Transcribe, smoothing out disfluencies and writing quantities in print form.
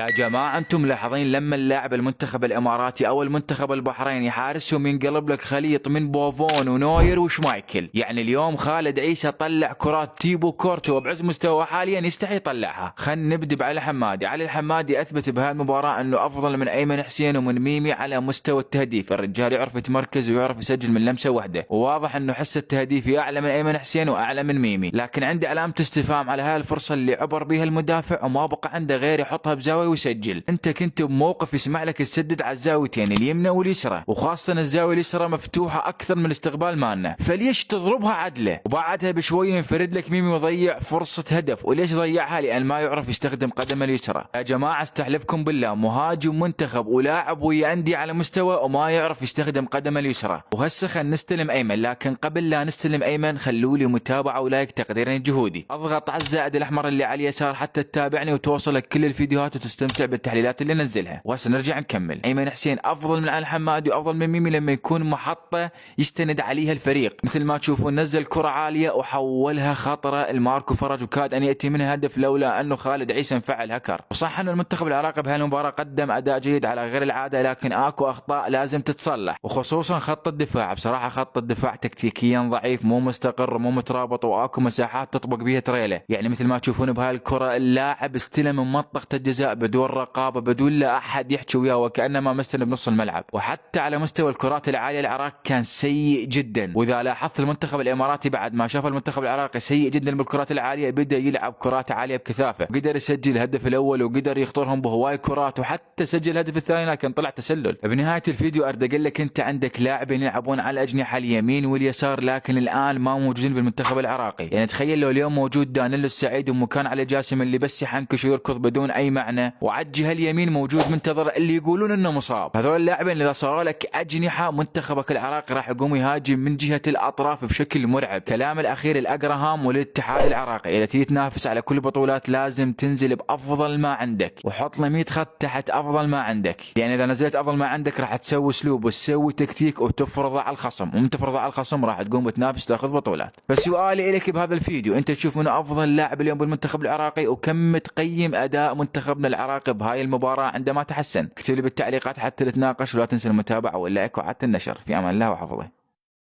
يا جماعة انتم ملاحظين لما اللاعب المنتخب الاماراتي او المنتخب البحريني حارسهم ينقلب لك خليط من بوفون ونوير وشمايكل؟ يعني اليوم خالد عيسى طلع كرات تيبو كورتو بعز مستوى حاليا يستحي يطلعها. خلينا نبدأ بعلي الحمادي. علي الحمادي اثبت بهالمباراة انه افضل من ايمن حسين ومن ميمي على مستوى التهديف. الرجال يعرف يتمركز ويعرف يسجل من لمسة واحدة، وواضح انه حس التهديفي اعلى من ايمن حسين واعلى من ميمي. لكن عندي علامة استفهام على هاي الفرصة اللي عبر بها المدافع وما بقى عنده غير يحطها بزاوية ويسجل. انت كنت بموقف يسمع لك تسدد على الزاويتين اليمنى واليسرى، وخاصة الزاوية اليسرى مفتوحة اكثر من الاستقبال مالنا، فليش تضربها عدلة وبعدها بشوية ينفرد لك ميمي ويضيع فرصة هدف؟ وليش ضيعها؟ لان ما يعرف يستخدم قدمه اليسرى. يا جماعة استحلفكم بالله مهاجم منتخب ولاعب ويا اندي على مستوى وما يعرف يستخدم قدمه اليسرى. وهسه خلينا نستلم ايمن، لكن قبل لا نستلم ايمن خلوا لي متابعة ولايك تقديرا جهودي. اضغط على الزائد الاحمر اللي على اليسار حتى تتابعني وتوصلك كل الفيديوهات وتستمتع بالتحليلات اللي ننزلها. وهسه نرجع نكمل. ايمن حسين افضل من علي الحمادي وافضل من ميمي لما يكون محطة يستند عليها الفريق. مثل ما تشوفون نزل كرة عالية وحولها خطرة الماركو فرج وكاد ان ياتي منها هدف لولا انه خالد عيسى انفعل هكر. وصح ان المنتخب العراقي بهالمباراة قدم اداء جيد على غير العادة، لكن اكو اخطاء لازم تتصلح، وخصوصا خط الدفاع. بصراحة خط الدفاع تكتيكيا ضعيف، مو مستقر ومو مترابط، واكو مساحات تطبق بيها تريله. يعني مثل ما تشوفون بهالكرة اللاعب استلم من منطقة الجزاء بدون رقابة، بدون لا احد يحكي وياه، وكانما مستلم بنص الملعب. وحتى على مستوى الكرات العالية العراق كان سيء جدا. واذا لاحظت المنتخب الاماراتي بعد ما شاف المنتخب العراقي سيء جدا بالكرات العالية بدا يلعب كرات عالية بكثافة، وقدر يسجل الهدف الاول وقدر يخطرهم بهواي كرات، وحتى سجل الهدف الثاني لكن طلع تسلل. بنهاية الفيديو اريد اقول لك انت عندك لاعبين يلعبون على الاجنحة اليمين واليسار لكن الان ما موجودين بالمنتخب العراقي. يعني تخيل لو اليوم موجود دانيلو السعيد ومكان علي جاسم اللي بس يحنكش ويركض بدون اي معنى، وعلى الجهة اليمين موجود منتظر اللي يقولون انه مصاب. هذول اللاعبين اذا صاروا لك اجنحة منتخبك العراقي راح يقوم يهاجم من جهة الاطراف بشكل مرعب. كلام الاخير الاقرهام والاتحاد العراقي، اذا تيجي تنافس على كل البطولات لازم تنزل بافضل ما عندك، وحط لي 100 خط تحت افضل ما عندك. يعني اذا نزلت افضل ما عندك راح تسوي اسلوب وتسوي تكتيك وتفرضه على الخصم، ومن تفرضه على الخصم راح تقوم بتنافس تاخذ بطولات. فسؤالي لك بهذا الفيديو، انت تشوف من افضل لاعب اليوم بالمنتخب العراقي، وكم تقيم اداء منتخبنا العراقي بهاي المباراة عندما تحسن؟ اكتب لي بالتعليقات حتى نتناقش، ولا تنسى المتابعة واللايك وعدت النشر. في امان الله وحفظه.